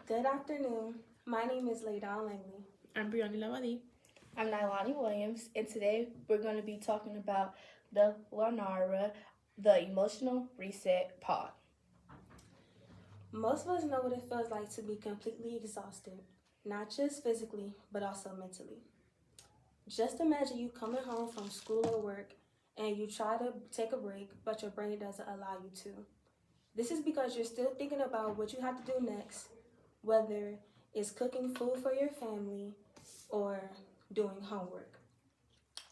Good afternoon. My name is Laydawn Langley. I'm Brianna Lavadi. I'm Nylani Williams, and today we're going to be talking about the Lunra, the Emotional Reset Pod. Most of us know what it feels like to be completely exhausted, not just physically, but also mentally. Just imagine you coming home from school or work and you try to take a break, but your brain doesn't allow you to. This is because you're still thinking about what you have to do next, whether it's cooking food for your family or doing homework.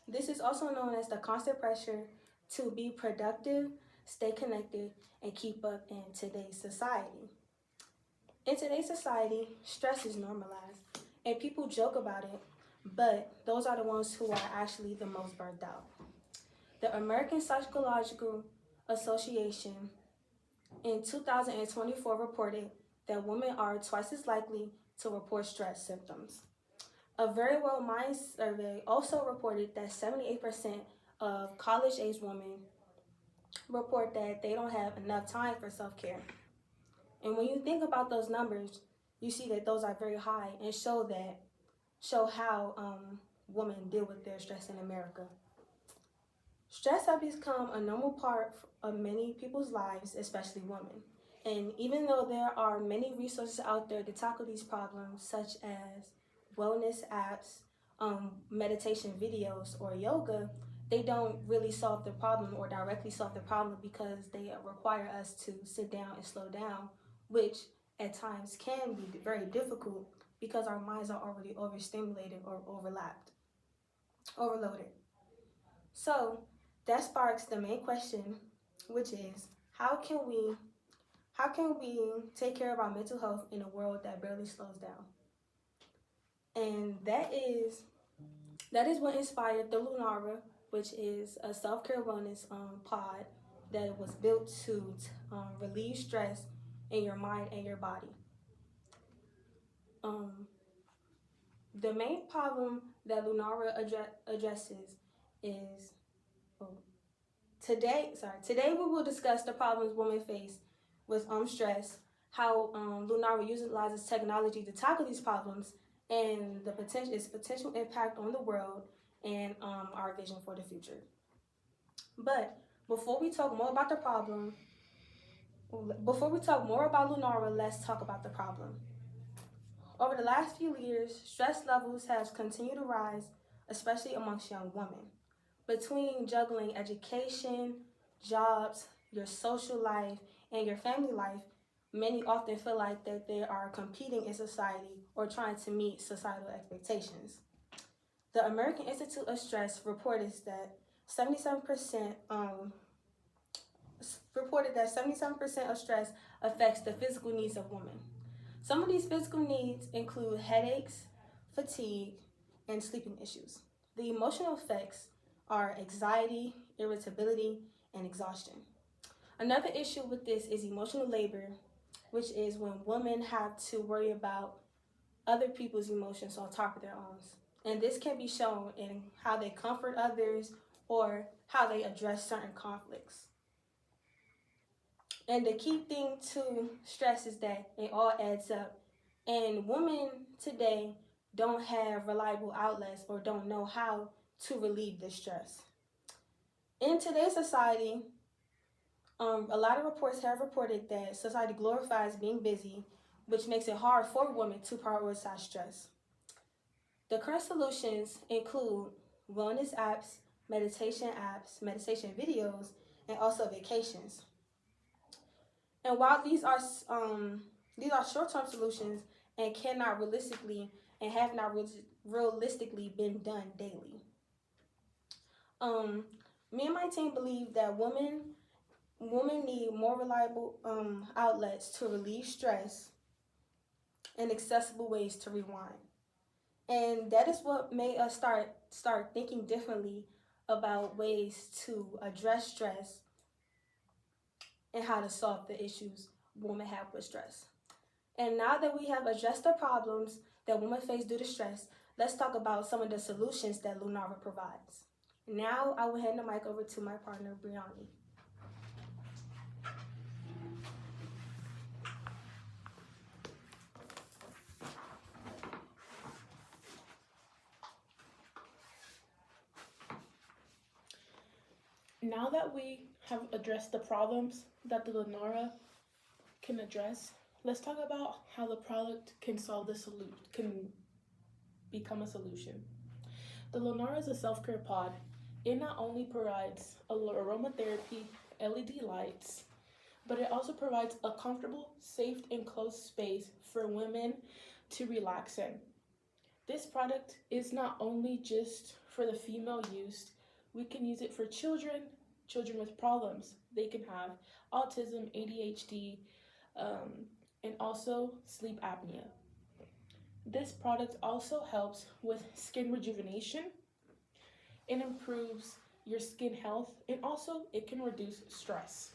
This is also known as the constant pressure to be productive, stay connected, and keep up in today's society. In today's society, stress is normalized, and people joke about it, but those are the ones who are actually the most burnt out. The American Psychological Association in 2024 reported that women are twice as likely to report stress symptoms. A Very Well Mind survey also reported that 78% of college-age women report that they don't have enough time for self-care. And when you think about those numbers, you see that those are very high and show how women deal with their stress in America. Stress has become a normal part of many people's lives, especially women. And even though there are many resources out there to tackle these problems, such as wellness apps, meditation videos, or yoga, they don't really solve the problem or directly solve the problem because they require us to sit down and slow down, which at times can be very difficult because our minds are already overstimulated or overloaded. So that sparks the main question, which is how can we take care of our mental health in a world that barely slows down? And that is what inspired the Lunra, which is a self-care wellness pod that was built to relieve stress in your mind and your body. The main problem that Lunra addresses is today we will discuss the problems women face with stress, how Lunra utilizes technology to tackle these problems, and its potential impact on the world and our vision for the future. But before we talk more about Lunra, let's talk about the problem. Over the last few years, stress levels have continued to rise, especially amongst young women. Between juggling education, jobs, your social life, and your family life, many often feel like that they are competing in society or trying to meet societal expectations. The American Institute of Stress reported that 77% of stress affects the physical needs of women. Some of these physical needs include headaches, fatigue, and sleeping issues. The emotional effects are anxiety, irritability, and exhaustion. Another issue with this is emotional labor, which is when women have to worry about other people's emotions on top of their own. And this can be shown in how they comfort others or how they address certain conflicts. And the key thing to stress is that it all adds up. And women today don't have reliable outlets or don't know how to relieve this stress. In today's society, a lot of reports have reported that society glorifies being busy, which makes it hard for women to prioritize stress. The current solutions include wellness apps, meditation videos, and also vacations. And while these are short-term solutions and cannot realistically and have not realistically been done daily. Me and my team believe that women need more reliable outlets to relieve stress and accessible ways to rewind. And that is what made us start thinking differently about ways to address stress and how to solve the issues women have with stress. And now that we have addressed the problems that women face due to stress, let's talk about some of the solutions that Lunra provides. Now I will hand the mic over to my partner, Brianna. Now that we have addressed the problems that the Lunra can address, let's talk about how the product can solve the solution, can become a solution. The Lunra is a self-care pod. It not only provides aromatherapy, LED lights, but it also provides a comfortable, safe, and closed space for women to relax in. This product is not only just for the female use, we can use it for children with problems. They can have autism, ADHD, and also sleep apnea. This product also helps with skin rejuvenation. It improves your skin health, and also it can reduce stress.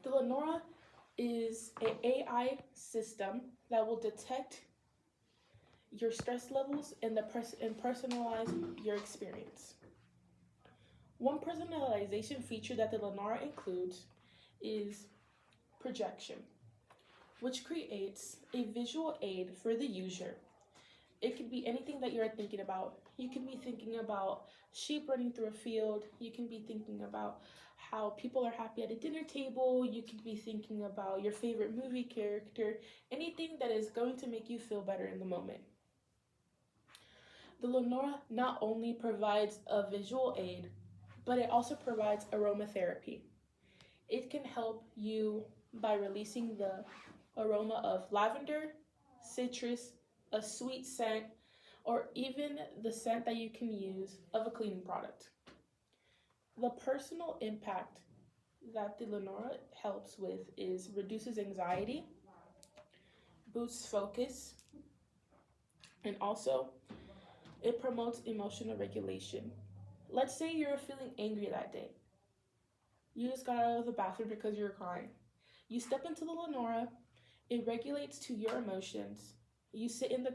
The Lunra is an AI system that will detect your stress levels and personalize your experience. One personalization feature that the Lunra includes is projection, which creates a visual aid for the user. It could be anything that you're thinking about. You can be thinking about sheep running through a field. You can be thinking about how people are happy at a dinner table. You could be thinking about your favorite movie character, anything that is going to make you feel better in the moment. The Lunra not only provides a visual aid, but it also provides aromatherapy. It can help you by releasing the aroma of lavender, citrus, a sweet scent, or even the scent that you can use of a cleaning product. The personal impact that the Lunra helps with is reduces anxiety, boosts focus, and also it promotes emotional regulation. Let's say you're feeling angry that day. You just got out of the bathroom because you're crying. You step into the Lunra, it regulates to your emotions. You sit in the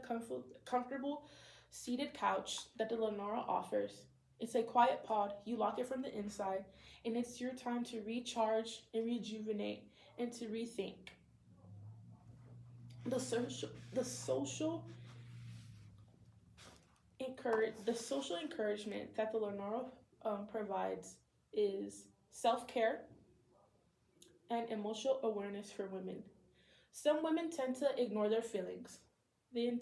comfortable seated couch that the Lunra offers. It's a quiet pod, you lock it from the inside, and it's your time to recharge and rejuvenate and to rethink. The social encouragement that the Lunra provides is self-care and emotional awareness for women. Some women tend to ignore their feelings. They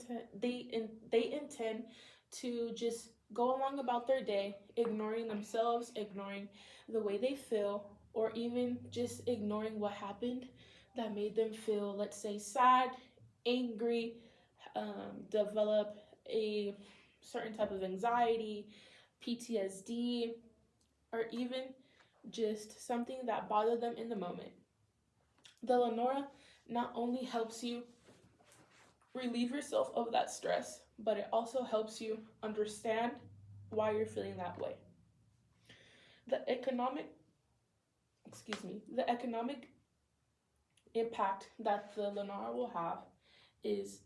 intend to just go along about their day, ignoring themselves, ignoring the way they feel, or even just ignoring what happened that made them feel, let's say, sad, angry, develop a certain type of anxiety, PTSD, or even just something that bothered them in the moment. The Lunra not only helps you relieve yourself of that stress, but it also helps you understand why you're feeling that way. The economic impact that the Lunra will have is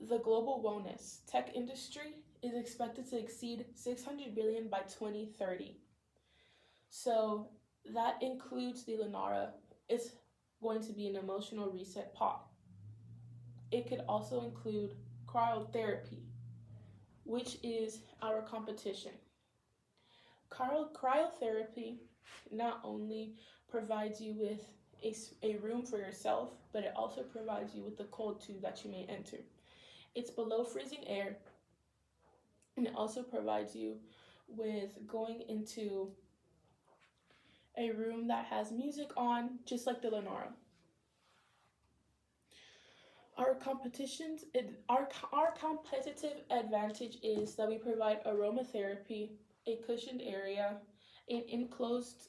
the global wellness tech industry is expected to exceed 600 billion by 2030. So that includes the Lunra. It's going to be an emotional reset pod. It could also include cryotherapy, which is our competition. Cryotherapy not only provides you with a room for yourself, but it also provides you with the cold tube that you may enter. It's below freezing air, and it also provides you with going into a room that has music on, just like the Lunra. Our competitive advantage is that we provide aromatherapy, a cushioned area, an enclosed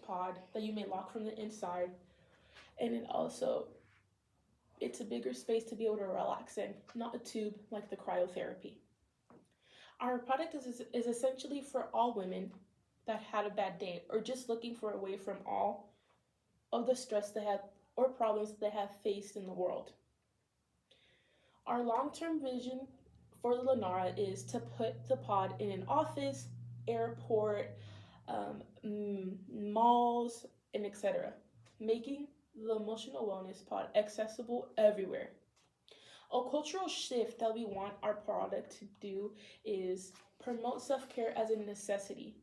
pod that you may lock from the inside, and it's a bigger space to be able to relax in, not a tube like the cryotherapy. Our product is essentially for all women that had a bad day or just looking for a way from all of the stress they have or problems they have faced in the world. Our long-term vision for the Lunra is to put the pod in an office, airport, malls, and etc., making the emotional wellness pod accessible everywhere. A cultural shift that we want our product to do is promote self-care as a necessity.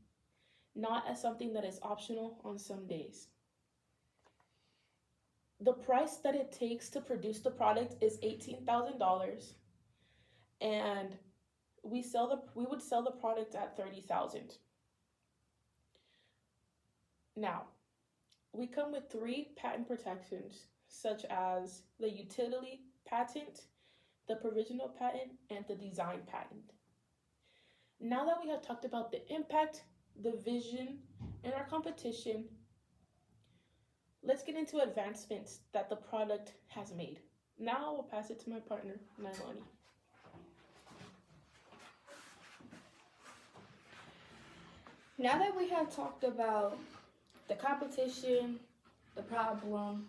not as something that is optional on some days. The price that it takes to produce the product is $18,000, and we would sell the product at 30,000. Now, we come with 3 patent protections, such as the utility patent, the provisional patent, and the design patent. Now that we have talked about the impact, the vision, and our competition, let's get into advancements that the product has made. Now I will pass it to my partner, Nailani. Now that we have talked about the competition, the problem,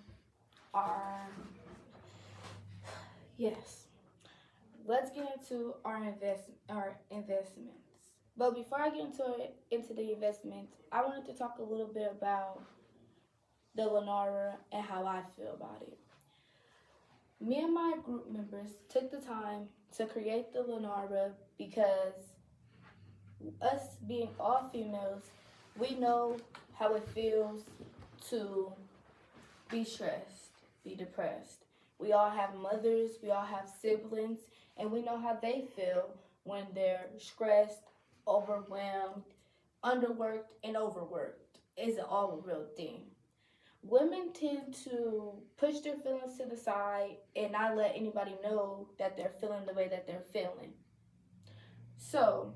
our yes, let's get into our investments. But before I get into the investments, I wanted to talk a little bit about the Lunra and how I feel about it. Me and my group members took the time to create the Lunra because us being all females, we know how it feels to be stressed, be depressed. We all have mothers, we all have siblings, and we know how they feel when they're stressed, overwhelmed, underworked, and overworked. It's all a real thing. Women tend to push their feelings to the side and not let anybody know that they're feeling the way that they're feeling. So,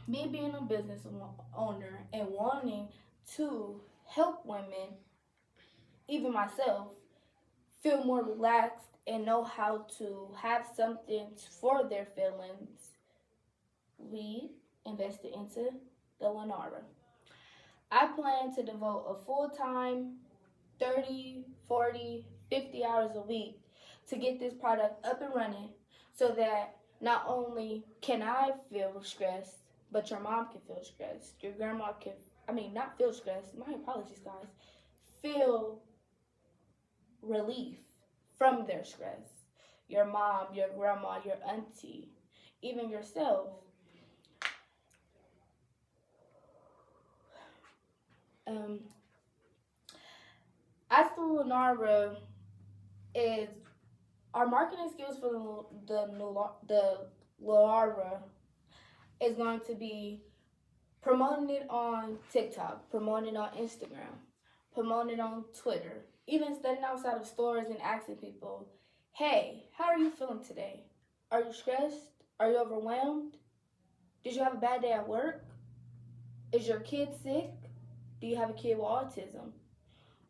me being a business owner and wanting to help women, even myself, feel more relaxed and know how to have something for their feelings, we invested into the Lunra. I plan to devote a full-time 30, 40, 50 hours a week to get this product up and running so that not only can I feel stressed, but your mom can feel stressed. Your grandma can, not feel stressed, my apologies guys, feel relief from their stress. Your mom, your grandma, your auntie, even yourself. As the Lunra is our marketing skills for the Lunra is going to be promoting it on TikTok, promoting it on Instagram, promoting it on Twitter, even standing outside of stores and asking people, hey, how are you feeling today? Are you stressed? Are you overwhelmed? Did you have a bad day at work? Is your kid sick? Do you have a kid with autism?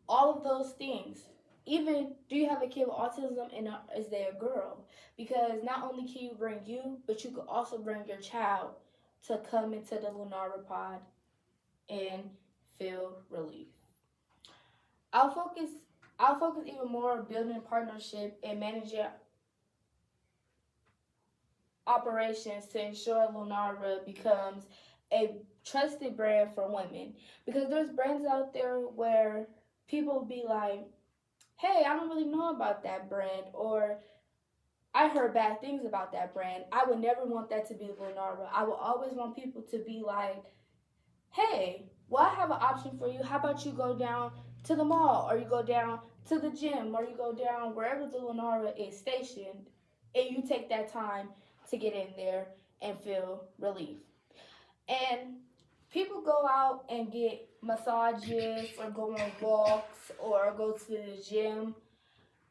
All of those things. Even, do you have a kid with autism and is they a girl? Because not only can you bring you, but you could also bring your child to come into the Lunra pod and feel relief. I'll focus even more on building partnership and managing operations to ensure Lunra becomes a trusted brand for women. Because there's brands out there where people be like, hey, I don't really know about that brand, or I heard bad things about that brand. I would never want that to be Lunra. I would always want people to be like, hey, well, I have an option for you. How about you go down to the mall, or you go down to the gym, or you go down wherever the Lunra is stationed, and you take that time to get in there and feel relief. And people go out and get massages or go on walks or go to the gym,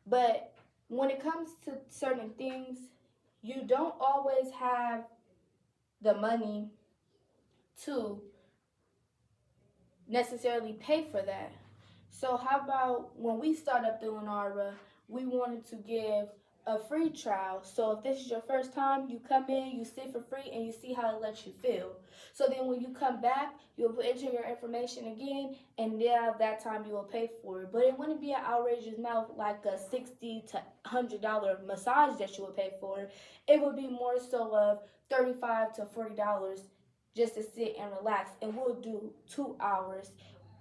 but when it comes to certain things, you don't always have the money to necessarily pay for that. So how about when we start up the Lunra, we wanted to give a free trial. So if this is your first time, you come in, you sit for free, and you see how it lets you feel. So then when you come back, you'll enter your information again, and that time you will pay for it. But it wouldn't be an outrageous amount like a $60 to $100 massage that you would pay for. It would be more so of $35 to $40 just to sit and relax, and we'll do 2 hours.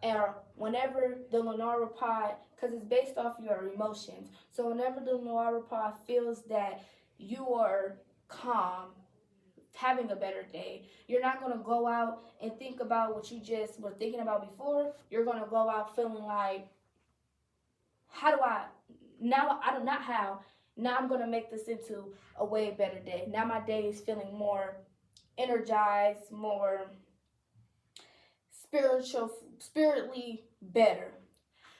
Or whenever the Lunra pod, because it's based off your emotions. So whenever the Lunra pod feels that you are calm, having a better day. You're not going to go out and think about what you just were thinking about before. You're going to go out feeling like, how do I, now I do not how, now I'm going to make this into a way better day. Now my day is feeling more energized, more spiritually better.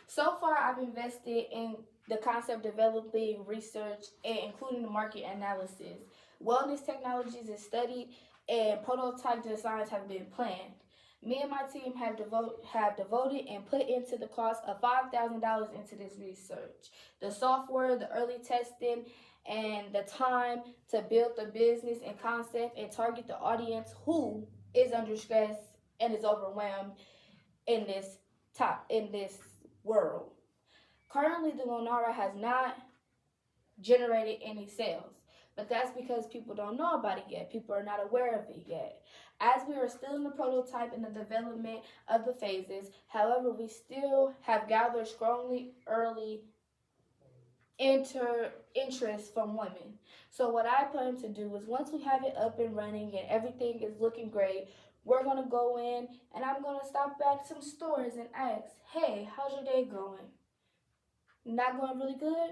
So far, I've invested in the concept developing research and including the market analysis. Wellness technologies is studied and prototype designs have been planned. Me and my team have devoted and put into the cost of $5,000 into this research. The software, the early testing, and the time to build the business and concept and target the audience who is under stress and is overwhelmed in this world. Currently, the Lunra has not generated any sales, but that's because people don't know about it yet. People are not aware of it yet. As we are still in the prototype and the development of the phases, however, we still have gathered strongly early interest from women. So what I plan to do is once we have it up and running and everything is looking great, we're going to go in and I'm going to stop at some stores and ask, hey, how's your day going? Not going really good?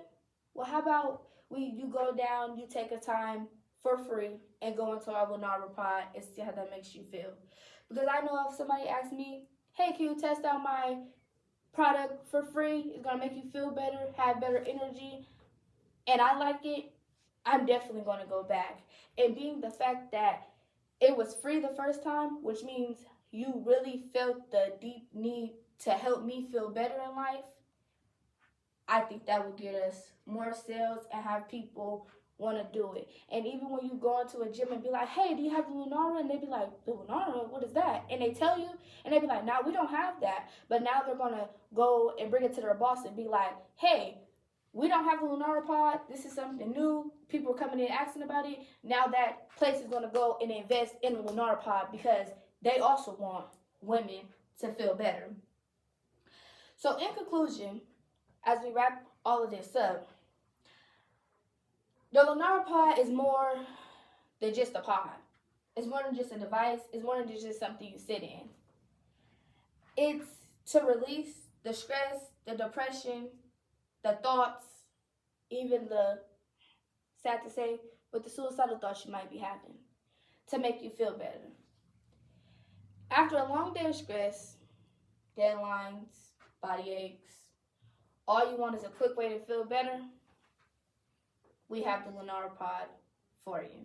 Well, how about you go down, you take a time for free and go into our Lunra pod and see how that makes you feel. Because I know if somebody asks me, hey, can you test out my product for free? It's going to make you feel better, have better energy, and I like it, I'm definitely going to go back. And being the fact that it was free the first time, which means you really felt the deep need to help me feel better in life, I think that would get us more sales and have people want to do it. And even when you go into a gym and be like, hey, do you have the Lunra? And they be like, the Lunra? What is that? And they tell you, and they be like, no, we don't have that. But now they're going to go and bring it to their boss and be like, hey, we don't have the Lunra pod. This is something new. People are coming in asking about it. Now that place is going to go and invest in the Lunra pod because they also want women to feel better. So in conclusion, as we wrap all of this up, the Lunra pod is more than just a pod. It's more than just a device. It's more than just something you sit in. It's to release the stress, the depression, the thoughts, even the, sad to say, but the suicidal thoughts you might be having, to make you feel better. After a long day of stress, deadlines, body aches, all you want is a quick way to feel better, we have the Lunra pod for you.